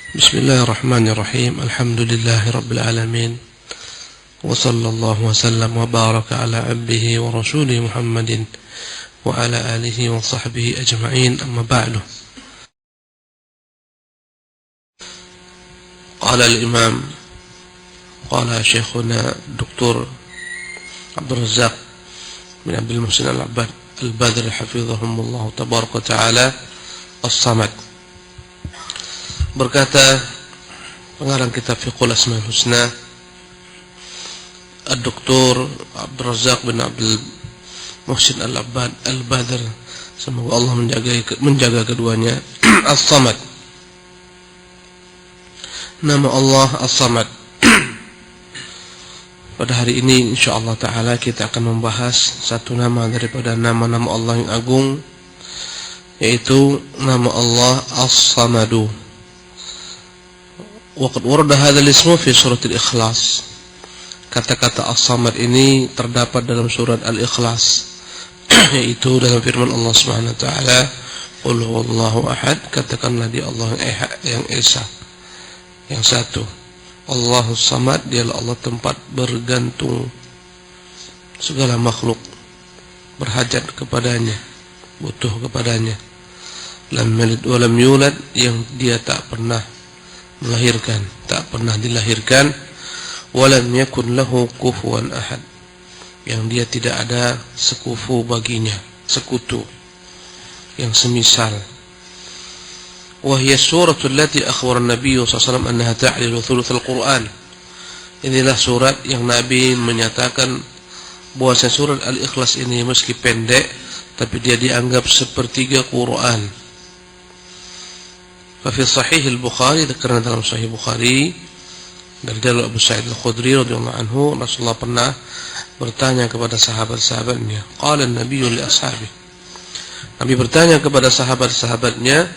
Bismillahirrahmanirrahim. Alhamdulillahirabbil alamin. Wa sallallahu wa sallam wa baraka ala abdihi wa rasulih Muhammadin wa ala alihi wa sahbihi ajma'in. Amma ba'du. Qala al-imam qala syekhuna Dr. Abdul Razzaq bin Abdul Muhsin Al-Badr hafizahumullah tabaraka ta'ala As-Samad. Berkata pengarang kitab Fiqhul Asmaul Husna Dr. Abdul Razzaq bin Abdul Muhsin Al-Badr, semoga Allah menjaga keduanya. As-Samad, nama Allah As-Samad. Pada hari ini insyaallah taala kita akan membahas satu nama daripada nama-nama Allah yang agung, yaitu nama Allah As-Samadu. Waqad warada hadzal ismu fi surat Al-Ikhlas. Kata-kata As-Samad ini terdapat dalam surat Al-Ikhlas, yaitu dalam firman Allah Subhanahu wa taala, "Qul huwallahu ahad," katakanlah dia Allah yang esa, yang satu. Allahus Samad, dialah Allah tempat bergantung segala makhluk berhajat kepadanya, butuh kepadanya. Lam yalid wa lam yulad, yang dia tak pernah melahirkan, tak pernah dilahirkan. Walam yakun lahu kufuwan ahad, yang dia tidak ada sekufu baginya, sekutu yang semisal. Wahia suratul lati akhbar Nabi SAW annaha ta'dilu thuluthal Quran. Inilah surat yang Nabi menyatakan bahwa surat Al-Ikhlas ini meski pendek tapi dia dianggap sepertiga Quran. Fi Sahih Al-Bukhari, karena dalam Sahih Bukhari dari jalur Abu Sa'id Al-Khudri radhiyallahu anhu, Rasulullah pernah bertanya kepada sahabat-sahabatnya. Qala an-Nabi li ashabihi, Nabi bertanya kepada sahabat-sahabatnya,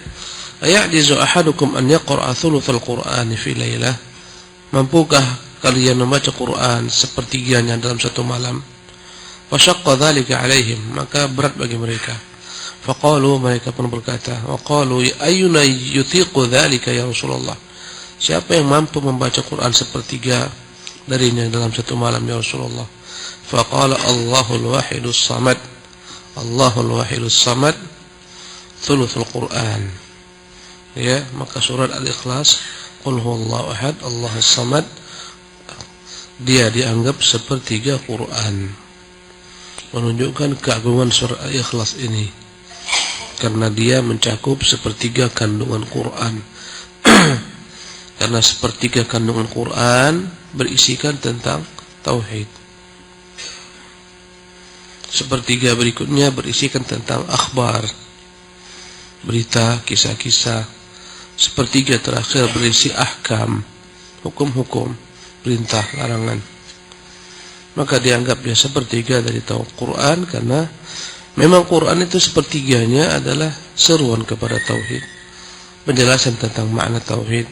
"Aya'jizu ahadukum an yaqra'a thuluthal Qur'ani fi lailah?" Mampukah kalian membaca Quran sepertiganya dalam satu malam? Fa syaqqa dzalika 'alaihim, maka berat bagi mereka. Faqalu, mereka pun berkata, wa qalu ayyuna yutiqu dzalika ya Rasulullah, siapa yang mampu membaca Quran sepertiga darinya dalam satu malam ya Rasulullah? Faqala Allahul wahidus samad, Allahul wahidus samad thuluthul Quran. Ya, maka surat Al-Ikhlas, qul huwallahu ahad, Allahus samad, dia dianggap sepertiga Quran. Menunjukkan keagungan surat Al-Ikhlas ini, karena dia mencakup sepertiga kandungan Quran. Karena sepertiga kandungan Quran berisikan tentang tauhid. Sepertiga berikutnya berisikan tentang akhbar, berita, kisah-kisah. Sepertiga terakhir berisi ahkam, hukum-hukum, perintah, larangan. Maka dianggap dia sepertiga dari Quran, karena memang Quran itu sepertiganya adalah seruan kepada tauhid, penjelasan tentang makna tauhid,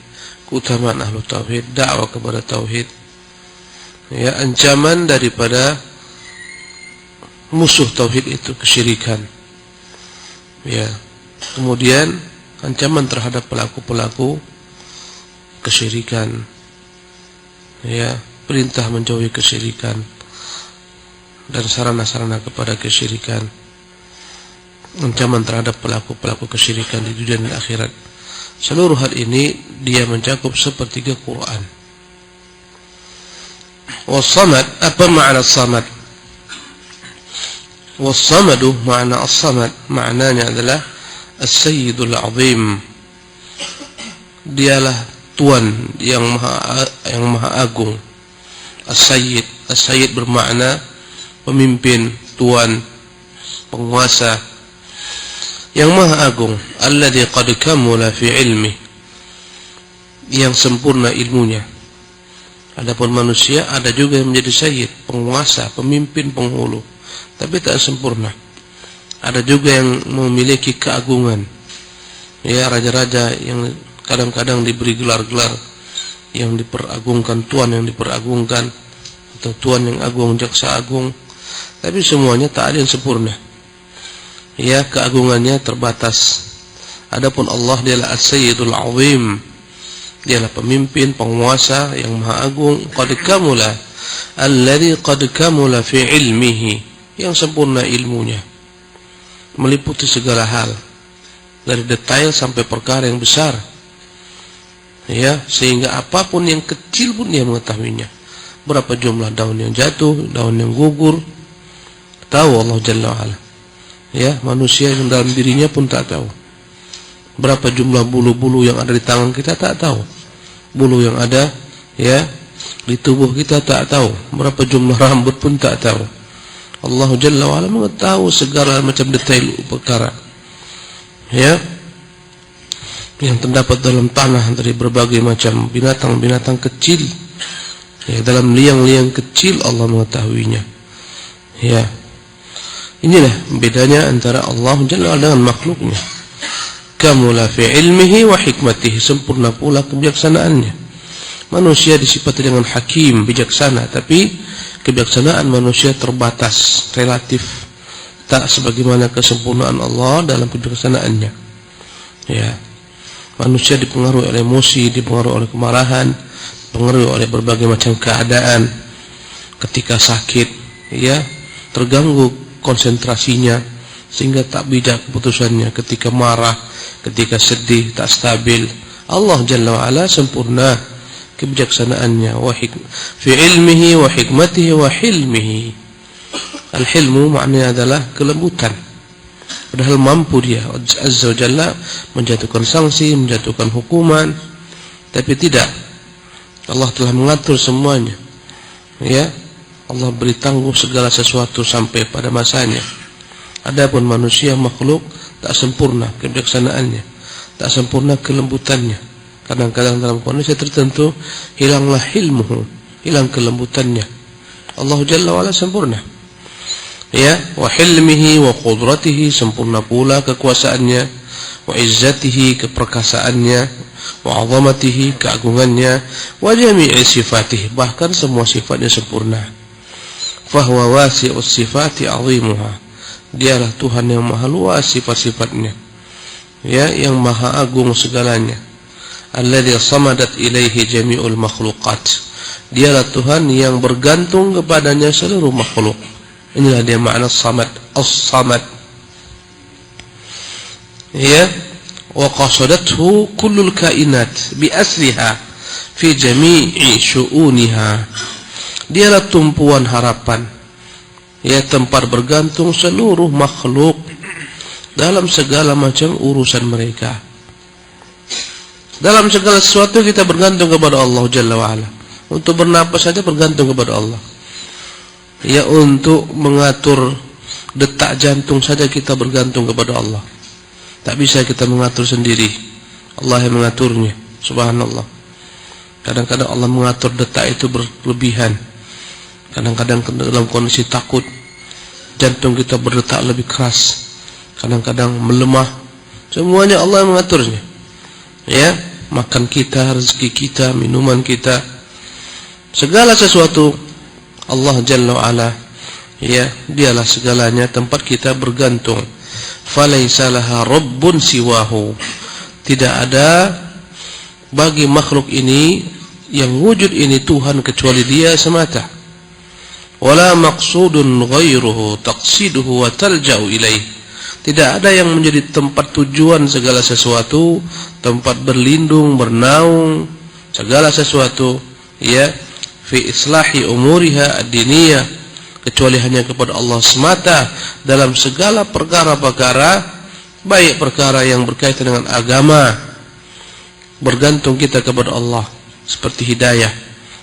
keutamaan ahlu tauhid, dakwah kepada tauhid, ya, ancaman daripada musuh tauhid itu kesyirikan, ya, kemudian ancaman terhadap pelaku-pelaku kesyirikan, ya, perintah menjauhi kesyirikan dan sarana-sarana kepada kesyirikan, ancaman terhadap pelaku-pelaku kesyirikan di dunia dan akhirat. Seluruh hal ini dia mencakup sepertiga Quran. Was-samad, apa makna samad? Was-samadu, makna as-samad, maknanya adalah as-sayyidul azim. Dialah tuan yang maha agung. As-sayyid, as-sayyid bermakna pemimpin, tuan, penguasa yang maha agung. Alladzi qad kamula fi ilmi, yang sempurna ilmunya. Adapun manusia ada juga yang menjadi sayyid, penguasa, pemimpin, penghulu, tapi tak sempurna. Ada juga yang memiliki keagungan, ya, raja-raja yang kadang-kadang diberi gelar-gelar yang diperagungkan, tuan yang diperagungkan, atau tuan yang agung, jaksa agung, tapi semuanya tak ada yang sempurna. Ya, keagungannya terbatas. Adapun Allah dialah As-Sayyidul Azim, Dialah pemimpin, penguasa yang maha agung. Qad kamula alladhi qad kamula fi ilmihi, yang sempurna ilmunya, meliputi segala hal dari detail sampai perkara yang besar, ya, sehingga apapun yang kecil pun dia mengetahuinya. Berapa jumlah daun yang jatuh, daun yang gugur, tahu Allah Jalla wa'ala. Ya, manusia yang dalam dirinya pun tak tahu. Berapa jumlah bulu-bulu yang ada di tangan kita tak tahu. Bulu yang ada, ya, di tubuh kita tak tahu. Berapa jumlah rambut pun tak tahu. Allah Jalla wa'ala mengetahui segala macam detail perkara, ya, yang terdapat dalam tanah dari berbagai macam binatang-binatang kecil, ya, dalam liang-liang kecil Allah mengetahuinya. Ya, inilah bedanya antara Allah Jalla wa'ala dengan makhluknya. Kamula fi ilmihi wa hikmatihi, sempurna pula kebijaksanaannya. Manusia disifati dengan hakim, bijaksana, tapi kebijaksanaan manusia terbatas, relatif, tak sebagaimana kesempurnaan Allah dalam kebijaksanaannya. Ya, manusia dipengaruhi oleh emosi, dipengaruhi oleh kemarahan, dipengaruhi oleh berbagai macam keadaan. Ketika sakit, ya, terganggu konsentrasinya sehingga tak bijak keputusannya. Ketika marah, ketika sedih, tak stabil. Allah Jalla wa'ala sempurna kebijaksanaannya, fi ilmihi wa hikmatihi wa hilmihi. Al-hilmu maknanya adalah kelembutan, padahal mampu dia Azza wa Jalla menjatuhkan sanksi, menjatuhkan hukuman, tapi tidak. Allah telah mengatur semuanya, ya. Allah beri tangguh segala sesuatu sampai pada masanya. Adapun manusia makhluk tak sempurna kebijaksanaannya, tak sempurna kelembutannya. Kadang-kadang dalam kondisi tertentu hilanglah ilmuhu, hilang kelembutannya. Allah Jalla wa'ala sempurna, ya, wa hilmihi wa qudratihi, sempurna pula kekuasaannya, wa izzatihi, keperkasaannya, wa 'azamatihi, keagungannya, wa jami'i sifatihi, bahkan semua sifatnya sempurna. Fahuwa wasi'us sifati 'azimuha, dialah Tuhan yang maha luas sifat-sifatnya, ya, yang maha agung segalanya. Alladzi samadat ilaihi jami'ul makhluqat, dialah Tuhan yang bergantung kepadanya seluruh makhluk. Inilah dia makna samad, as-samad, ya. Wa qasadathu kullul kainat bi asriha fi jami'i syu'uniha, dialah tumpuan harapan, ya, tempat bergantung seluruh makhluk dalam segala macam urusan mereka. Dalam segala sesuatu kita bergantung kepada Allah Jalla wa'ala. Untuk bernapas saja bergantung kepada Allah, ya, untuk mengatur detak jantung saja kita bergantung kepada Allah. Tak bisa kita mengatur sendiri, Allah yang mengaturnya. Subhanallah. Kadang-kadang Allah mengatur detak itu berlebihan. Kadang-kadang dalam kondisi takut, jantung kita berdetak lebih keras, kadang-kadang melemah. Semuanya Allah yang mengaturnya, ya. Makan kita, rezeki kita, minuman kita, segala sesuatu Allah Jalla wa'ala, ya, dialah segalanya, tempat kita bergantung. Falaisa laha rabbun siwahu, tidak ada bagi makhluk ini yang wujud ini Tuhan kecuali dia semata. Wala maqsudun ghairuhu taqsiduhu wa talja'u ilaih, tidak ada yang menjadi tempat tujuan segala sesuatu, tempat berlindung, bernaung segala sesuatu, ya, fi islahi umuriha ad-diniyah, kecuali hanya kepada Allah semata dalam segala perkara-perkara, baik perkara yang berkaitan dengan agama. Bergantung kita kepada Allah, seperti hidayah,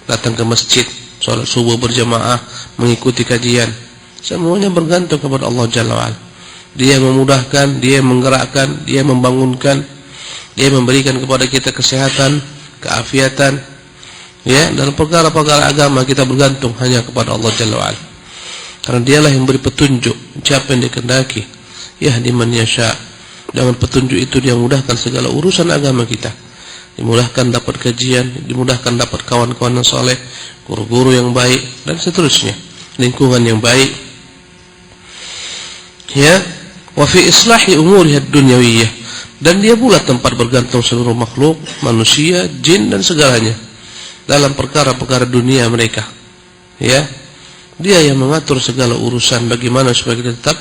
datang ke masjid, salat subuh berjamaah, mengikuti kajian, semuanya bergantung kepada Allah Jalla wa'ala. Dia memudahkan, dia menggerakkan, dia membangunkan, dia memberikan kepada kita kesehatan, keafiatan, ya. Dalam perkara-perkara agama kita bergantung hanya kepada Allah Jalla wa'ala, karena dialah yang beri petunjuk siapa yang dikehendaki, yahdi man yasha. Dengan petunjuk itu dia mudahkan segala urusan agama kita, dimudahkan dapat kajian, dimudahkan dapat kawan-kawan yang saleh, guru-guru yang baik, dan seterusnya, lingkungan yang baik, ya. Wa fi islahi umuriha ad-dunyawiyah, Dan dia pula tempat bergantung seluruh makhluk, manusia, jin dan segalanya dalam perkara-perkara dunia mereka. Ya, dia yang mengatur segala urusan bagaimana supaya kita tetap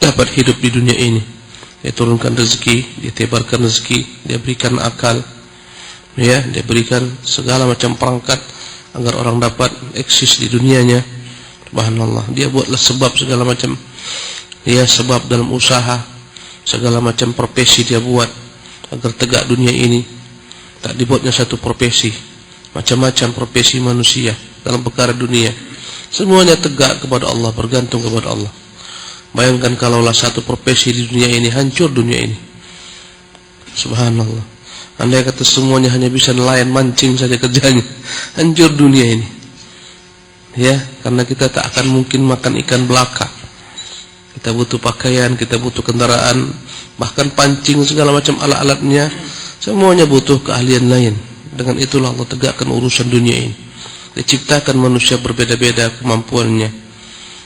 dapat hidup di dunia ini. Dia turunkan rezeki, dia tebarkan rezeki, dia berikan akal, ya, dia berikan segala macam perangkat agar orang dapat eksis di dunianya. Subhanallah, dia buatlah sebab segala macam, ya, sebab dalam usaha, segala macam profesi dia buat agar tegak dunia ini. Tak dibuatnya satu profesi, macam-macam profesi manusia dalam perkara dunia. Semuanya tegak kepada Allah, bergantung kepada Allah. Bayangkan kalaulah satu profesi di dunia ini hancur dunia ini. Subhanallah. Andai kata semuanya hanya bisa nelayan mancing saja kerjanya, hancur dunia ini. Ya, karena kita tak akan mungkin makan ikan belaka. Kita butuh pakaian, kita butuh kendaraan, bahkan pancing segala macam alat-alatnya, semuanya butuh keahlian lain. Dengan itulah Allah tegakkan urusan dunia ini. Diciptakan manusia berbeda-beda kemampuannya.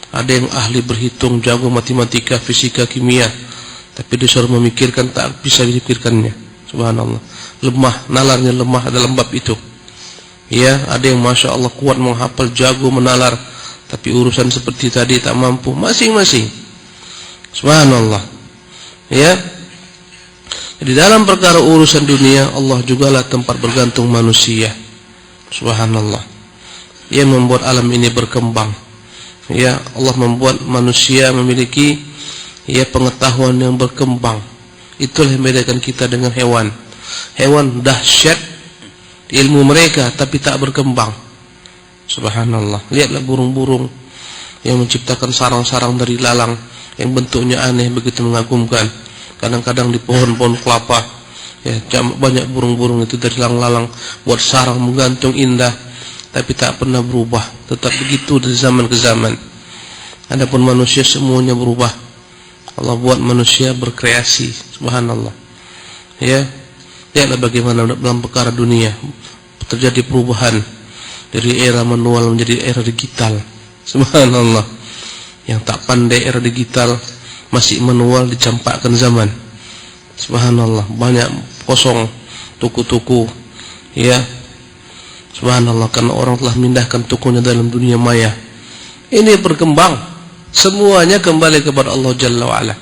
Ada yang ahli berhitung, jago matematika, fisika, kimia, tapi disuruh memikirkan tak bisa dipikirkannya. Subhanallah. Lemah, nalarnya lemah dalam bab itu. Ya, ada yang masya Allah kuat menghafal, jago menalar, tapi urusan seperti tadi tak mampu. Masing-masing. Subhanallah. Ya. Jadi dalam perkara urusan dunia, Allah jugalah tempat bergantung manusia. Subhanallah. Ia membuat alam ini berkembang. Ya, Allah membuat manusia memiliki, ya, pengetahuan yang berkembang. Itulah yang membedakan kita dengan hewan. Hewan dahsyat ilmu mereka tapi tak berkembang. Subhanallah. Lihatlah burung-burung yang menciptakan sarang-sarang dari lalang yang bentuknya aneh begitu mengagumkan. Kadang-kadang di pohon-pohon kelapa, ya, banyak burung-burung itu dari lalang-lalang buat sarang menggantung indah, tapi tak pernah berubah, tetap begitu dari zaman ke zaman. Adapun manusia semuanya berubah. Allah buat manusia berkreasi. Subhanallah. Ya, lihatlah bagaimana dalam perkara dunia terjadi perubahan dari era manual menjadi era digital. Subhanallah. Yang tak pandai era digital masih manual dicampakkan zaman. Subhanallah, banyak kosong tuku-tuku, ya. Subhanallah, karena orang telah memindahkan tukunya dalam dunia maya. Ini berkembang, semuanya kembali kepada Allah Jalla wa'ala.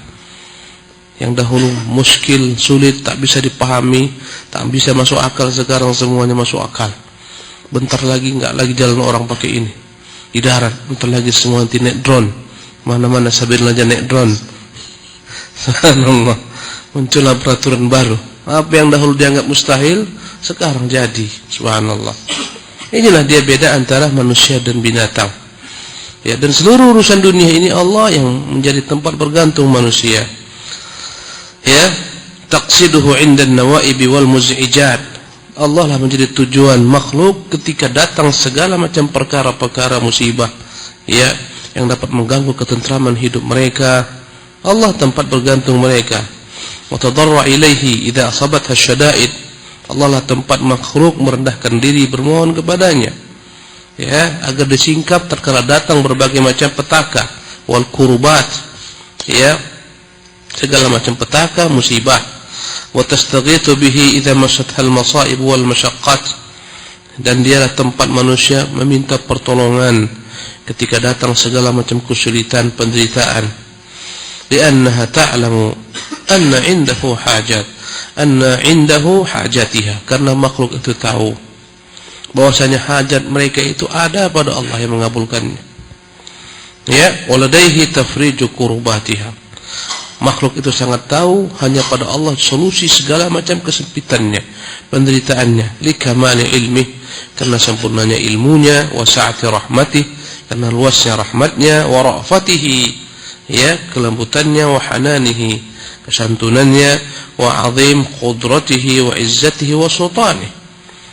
Yang dahulu muskil, sulit, tak bisa dipahami, tak bisa masuk akal, sekarang semuanya masuk akal. Bentar lagi enggak lagi jalan orang pakai ini di darat, bentar lagi semua nanti naik drone, mana-mana sambil aja naik drone. Subhanallah, muncullah peraturan baru. Apa yang dahulu dianggap mustahil sekarang jadi. Subhanallah. Inilah dia beda antara manusia dan binatang. Ya, dan seluruh urusan dunia ini Allah yang menjadi tempat bergantung manusia. Ya, taqsiduhu 'inda an-nawa'ib wal muz'ijat. Allah lah menjadi tujuan makhluk ketika datang segala macam perkara-perkara musibah, ya, yang dapat mengganggu ketentraman hidup mereka. Allah tempat bergantung mereka. Wa tadarra ilaihi idza asabatha syada'id. Allah lah tempat makhluk merendahkan diri bermohon kepadanya, ya, agar disingkap tatkala datang berbagai macam petaka wal kurbat, ya, segala macam petaka musibah. Wa tastaghiithu bihi idza massathal masaib wal masyaqqat. Dan dialah tempat manusia meminta pertolongan ketika datang segala macam kesulitan, penderitaan. Li'annaha ta'lamu anna 'indahu hajatiha, karena makhluk itu tahu bahwasanya hajat mereka itu ada pada Allah yang mengabulkannya. Ya, waladaihi tafriju kurbatiha. Makhluk itu sangat tahu hanya pada Allah solusi segala macam kesempitannya, penderitaannya. Likamali ilmi, karena sempurnanya ilmunya, wa sa'ati rahmatih, karena luasnya rahmatnya, wa ra'fatihi, ya, kelembutannya, wa hananihi, kesantunannya, wa azim qudratihi wa izzatihi wa sultanih,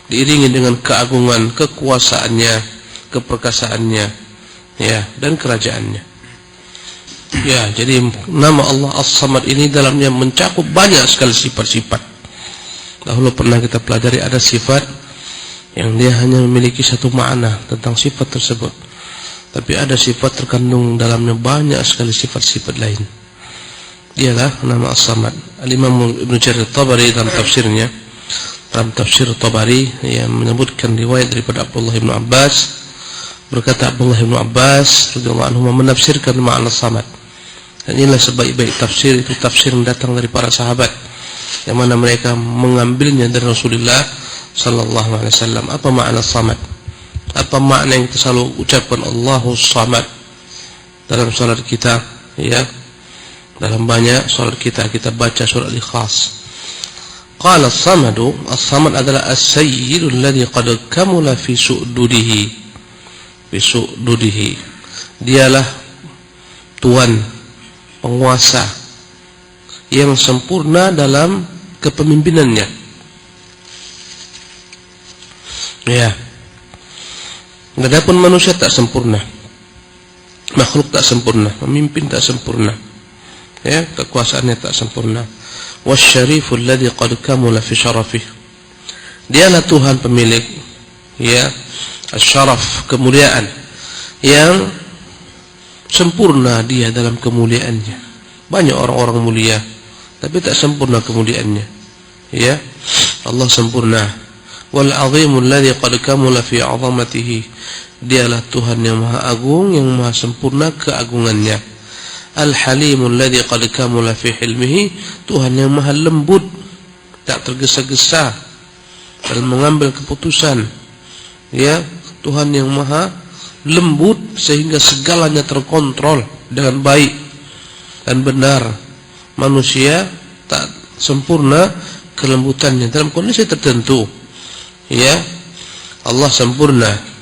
diiringi dengan keagungan, kekuasaannya, keperkasaannya, ya, dan kerajaannya. Ya, jadi nama Allah As-Samad ini dalamnya mencakup banyak sekali sifat-sifat. Dahulu pernah kita pelajari ada sifat yang dia hanya memiliki satu makna tentang sifat tersebut, tapi ada sifat terkandung dalamnya banyak sekali sifat-sifat lain. dialah nama As-Samad. Al-Imam Ibnu Jarir Tabari dalam tafsirnya, dalam tafsir Tabari yang menyebutkan riwayat daripada Abdullah bin Abbas, berkata Abdullah bin Abbas radhiyallahu anhu menafsirkan makna Samad. Dan inilah sebaik-baik tafsir, itu tafsir yang datang dari para sahabat yang mana mereka mengambilnya dari Rasulullah sallallahu alaihi wasallam. Apa makna Samad? Apa makna yang kita selalu ucapkan Allahus Samad dalam salat kita, ya? Dalam banyak salat kita baca surah Al-Ikhlas. Qala as-samadu, as-samad adalah as-sayyidu alladhi qad kamula fi su'dudihi. Fi su'dudihi. Dialah tuan, penguasa yang sempurna dalam kepemimpinannya. Ya. Adapun manusia tak sempurna. Makhluk tak sempurna, pemimpin tak sempurna. Ya, kekuasaannya tak sempurna. Wasyariful ladzi qad kamula fi syarafih. Dialah Tuhan pemilik, ya, asy-syaraf, kemuliaan, yang sempurna dia dalam kemuliaannya. Banyak orang-orang mulia tapi tak sempurna kemuliaannya, ya. Allah sempurna. Wal azimul ladzi qad kamula fi 'azamatihi. Dialah Tuhan yang maha agung, yang maha sempurna keagungannya. Al-Halimul ladzi qad kamula fi hilmihi, Tuhan yang maha lembut, tak tergesa-gesa dalam mengambil keputusan. Ya, Tuhan yang maha lembut sehingga segalanya terkontrol dengan baik dan benar. Manusia tak sempurna kelembutannya dalam kondisi tertentu. Ya, Allah sempurna.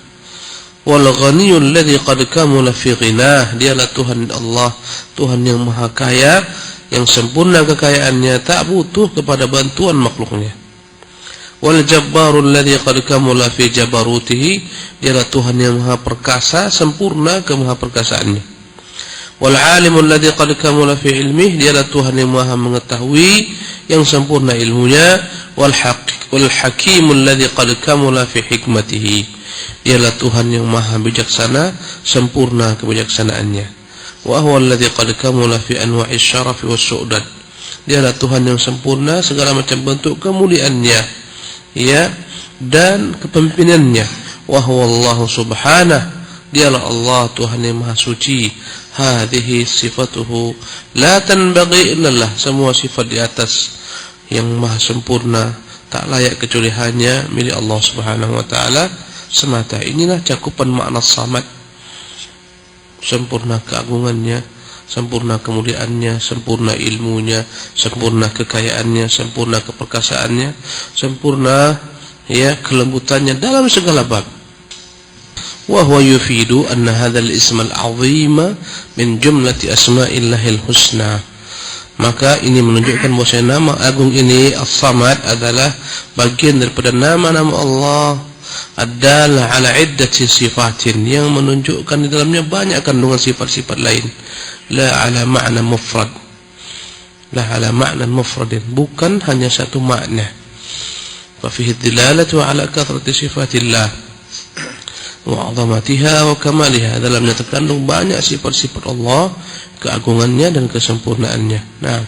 Wal ghaniyul ladzi qad kamula fi ghinah. Dialah Tuhan Allah, Tuhan yang maha kaya, yang sempurna kekayaannya, tak butuh kepada bantuan makhluknya. Wal jabbarul ladzi qad kamula fi jabarutihi. Dialah Tuhan yang maha perkasa, sempurna kemahaperkasaannya. Wal alimul ladzi qad kamula fi ilmihi. Dialah Tuhan yang maha mengetahui, yang sempurna ilmunya. Wal hakimul ladzi qad kamula fi hikmatihi. Dialah Tuhan yang maha bijaksana, sempurna kebijaksanaannya. Wa huwa alladzi qad kamula fi anwa'is syaraf was su'dad. Dialah Tuhan yang sempurna segala macam bentuk kemuliaannya, ya, dan kepemimpinannya. Wa huwa Allah subhanahu. Dialah Allah Tuhan yang maha suci. Hadhihi sifatuhu la tanbaghi illallah. Semua sifat di atas yang maha sempurna tak layak kecuali hanya milik Allah Subhanahu wa taala semata. Inilah cakupan makna Samad. Sempurna keagungannya, sempurna kemuliaannya, sempurna ilmunya, sempurna kekayaannya, sempurna keperkasaannya, sempurna, ya, kelembutannya dalam segala bab. Wa huwa yufidu anna hadzal ism al-'azima min jumlati asma'illahil husna. Maka ini menunjukkan bahwa nama agung ini As-Samad adalah bagian daripada nama-nama Allah ad-dalla ala iddati sifatin, yang menunjukkan di dalamnya banyak kandungan sifat-sifat lain. La ala ma'na mufrad. La ala ma'na mufradin, bukan hanya satu makna. Fa fihi dilalatu ala kathrati sifatillah wa 'azamatiha wa kamaliha. Dalamnya terkandung banyak sifat-sifat Allah, keagungannya dan kesempurnaannya. Nah,